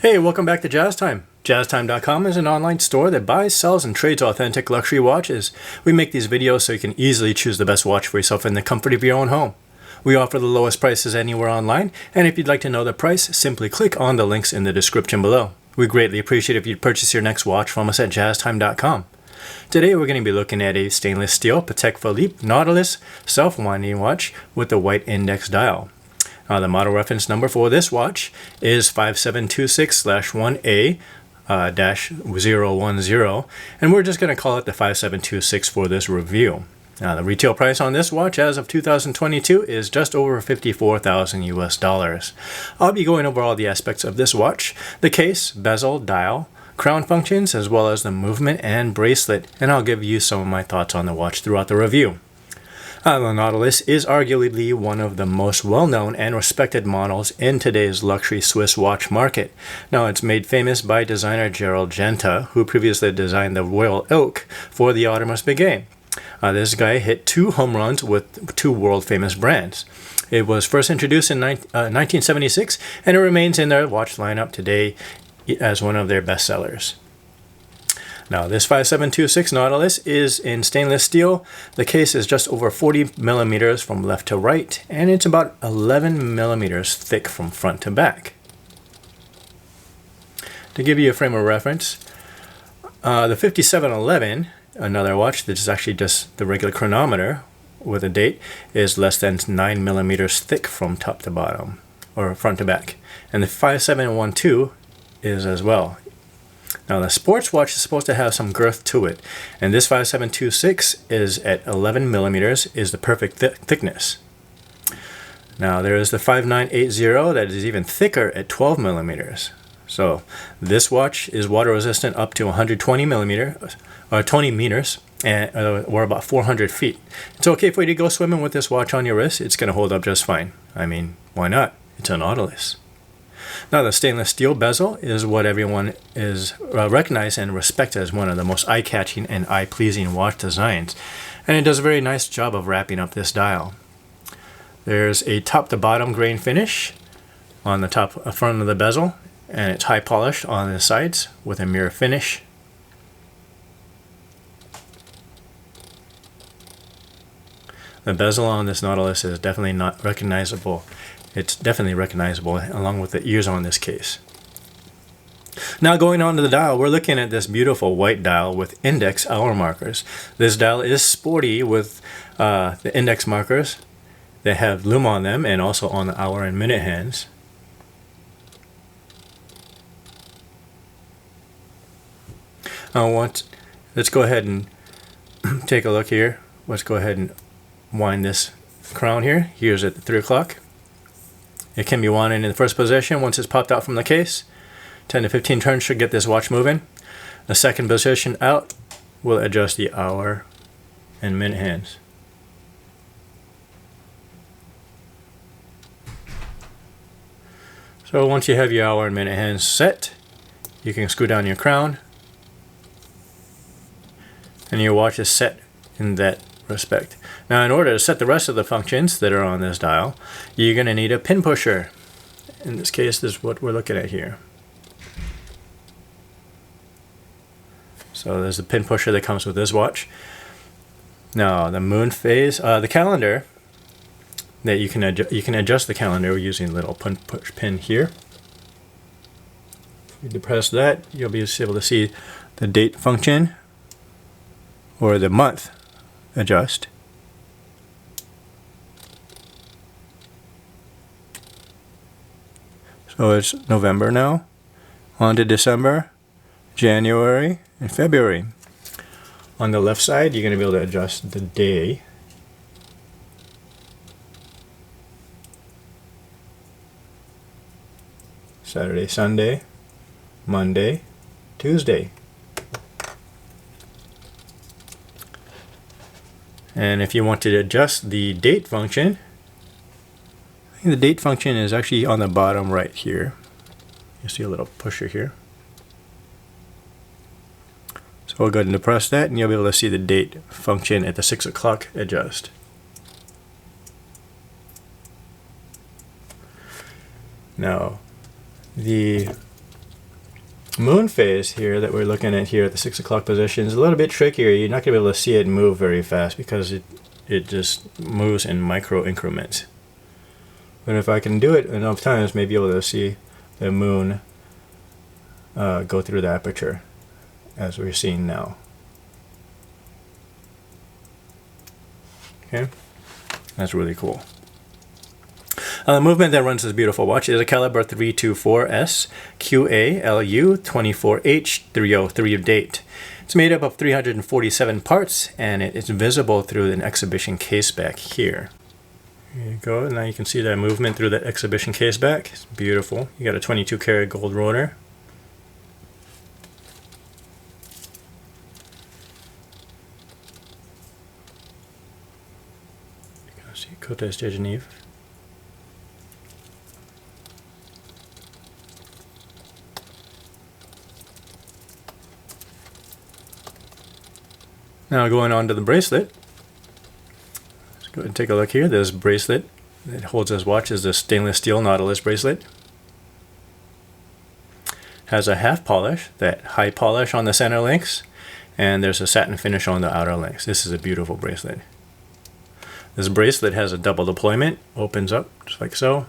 Hey, welcome back to Jazz Time. JazzTime.com is an online store that buys, sells, and trades authentic luxury watches. We make these videos so you can easily choose the best watch for yourself in the comfort of your own home. We offer the lowest prices anywhere online, and if you'd like to know the price, simply click on the links in the description below. We greatly appreciate if you'd purchase your next watch from us at JazzTime.com. Today we're going to be looking at a stainless steel Patek Philippe Nautilus self-winding watch with the white index dial. The model reference number for this watch is 5726-1A-010, and we're just going to call it the 5726 for this review. The retail price on this watch as of 2022 is just over $54,000 US. I'll be going over all the aspects of this watch: the case, bezel, dial, crown functions, as well as the movement and bracelet, and I'll give you some of my thoughts on the watch throughout the review. The Nautilus is arguably one of the most well-known and respected models in today's luxury Swiss watch market. Now, it's made famous by designer Gerald Genta, who previously designed the Royal Oak for the Artemis Breguet. This guy hit 2 home runs with 2 world-famous brands. It was first introduced in 1976, and it remains in their watch lineup today as one of their best sellers. Now, this 5726 Nautilus is in stainless steel. The case is just over 40 millimeters from left to right, and it's about 11 millimeters thick from front to back. To give you a frame of reference, the 5711, another watch that is actually just the regular chronometer with a date, is less than 9 millimeters thick from top to bottom, or front to back. And the 5712 is as well. Now, the sports watch is supposed to have some girth to it, and this 5726 is at 11 millimeters, is the perfect thickness. Now, there is the 5980 that is even thicker at 12 millimeters. So, this watch is water resistant up to 120 millimeters, or 20 meters, or about 400 feet. It's okay for you to go swimming with this watch on your wrist. It's going to hold up just fine. I mean, why not? It's a Nautilus. Now, the stainless steel bezel is what everyone is recognized and respects as one of the most eye-catching and eye-pleasing watch designs, and it does a very nice job of wrapping up this dial. There's a top-to-bottom grain finish on the front of the bezel, and it's high polished on the sides with a mirror finish. The bezel on this Nautilus is definitely not recognizable. It's definitely recognizable along with the ears on this case. Now, going on to the dial, we're looking at this beautiful white dial with index hour markers. This dial is sporty with the index markers. They have lume on them and also on the hour and minute hands. Let's go ahead and take a look here. Let's go ahead and wind this crown here. Here's at the 3 o'clock. It can be wound in the first position once it's popped out from the case. 10 to 15 turns should get this watch moving. The second position out will adjust the hour and minute hands. So once you have your hour and minute hands set, you can screw down your crown, and your watch is set in that respect. Now, in order to set the rest of the functions that are on this dial, you're going to need a pin pusher. In this case, this is what we're looking at here. So there's the pin pusher that comes with this watch. Now, the moon phase, the calendar, that you can adjust the calendar using a little push pin here. If you depress that, you'll be able to see the date function or the month adjust. So it's November now, on to December, January, and February. On the left side, you're going to be able to adjust the day. Saturday, Sunday, Monday, Tuesday. And if you want to adjust the date function, I think the date function is actually on the bottom right here. You see a little pusher here. So we'll go ahead and press that, and you'll be able to see the date function at the 6 o'clock adjust. Now, the moon phase here that we're looking at here at the 6 o'clock position is a little bit trickier. You're not going to be able to see it move very fast because it just moves in micro increments. But if I can do it enough times, maybe able to see the moon go through the aperture as we're seeing now. Okay, that's really cool. The movement that runs this beautiful watch is a caliber 324S QALU 24H303 date. It's made up of 347 parts, and it is visible through an exhibition case back here. There you go. Now you can see that movement through the exhibition case back. It's beautiful. You got a 22 karat gold rotor. You can see Côte de Genève. Now going on to the bracelet. Let's go ahead and take a look here. This bracelet that holds this watch is the stainless steel Nautilus bracelet. Has a half polish, that high polish on the center links, and there's a satin finish on the outer links. This is a beautiful bracelet. This bracelet has a double deployment, opens up just like so.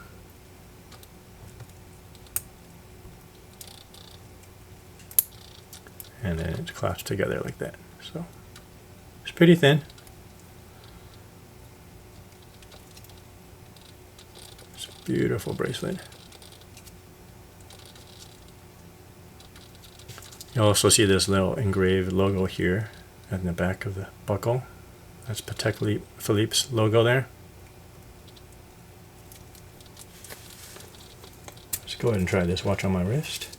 And then it clasps together like that. So it's pretty thin. It's a beautiful bracelet. You also see this little engraved logo here in the back of the buckle. That's Patek Philippe's logo there. Let's go ahead and try this watch on my wrist.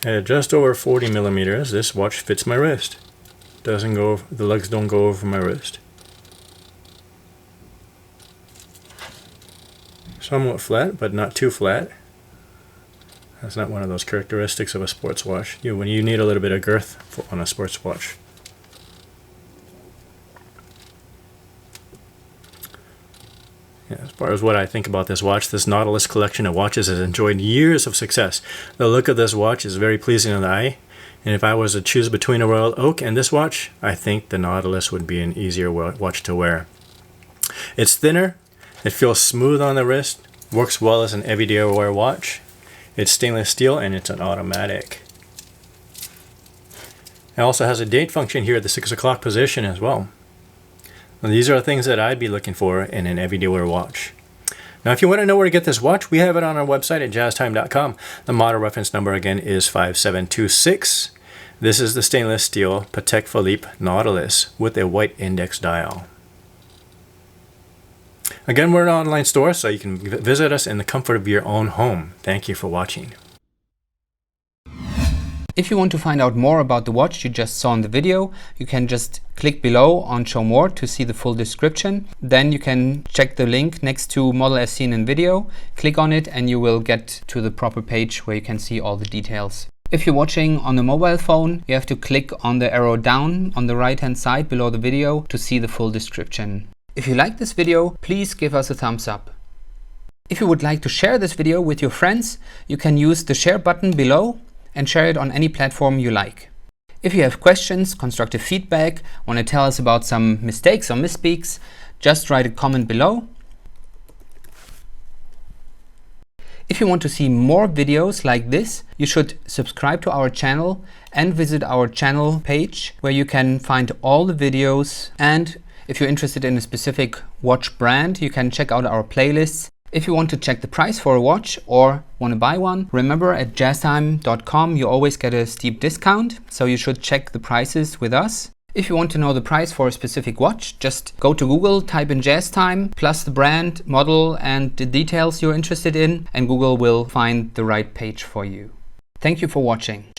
At just over 40 millimeters, this watch fits my wrist. Doesn't go, the lugs don't go over my wrist. Somewhat flat, but not too flat. That's not one of those characteristics of a sports watch. When you need a little bit of girth on a sports watch. Yeah, as far as what I think about this watch, this Nautilus collection of watches has enjoyed years of success. The look of this watch is very pleasing to the eye, and if I was to choose between a Royal Oak and this watch, I think the Nautilus would be an easier watch to wear. It's thinner, it feels smooth on the wrist, works well as an everyday wear watch. It's stainless steel and it's an automatic. It also has a date function here at the 6 o'clock position as well. Now, these are things that I'd be looking for in an everyday wear watch. Now, if you want to know where to get this watch, we have it on our website at jazztime.com. The model reference number again is 5726. This is the stainless steel Patek Philippe Nautilus with a white index dial. Again, we're an online store, so you can visit us in the comfort of your own home. Thank you for watching. If you want to find out more about the watch you just saw in the video, you can just click below on Show More to see the full description. Then you can check the link next to Model as seen in video, click on it and you will get to the proper page where you can see all the details. If you're watching on a mobile phone, you have to click on the arrow down on the right hand side below the video to see the full description. If you like this video, please give us a thumbs up. If you would like to share this video with your friends, you can use the share button below and share it on any platform you like. If you have questions, constructive feedback, want to tell us about some mistakes or misspeaks, just write a comment below. If you want to see more videos like this, you should subscribe to our channel and visit our channel page where you can find all the videos. And if you're interested in a specific watch brand, you can check out our playlists. If you want to check the price for a watch or want to buy one, remember at jazztime.com you always get a steep discount, so you should check the prices with us. If you want to know the price for a specific watch, just go to Google, type in JazzTime, plus the brand, model and the details you're interested in, and Google will find the right page for you. Thank you for watching.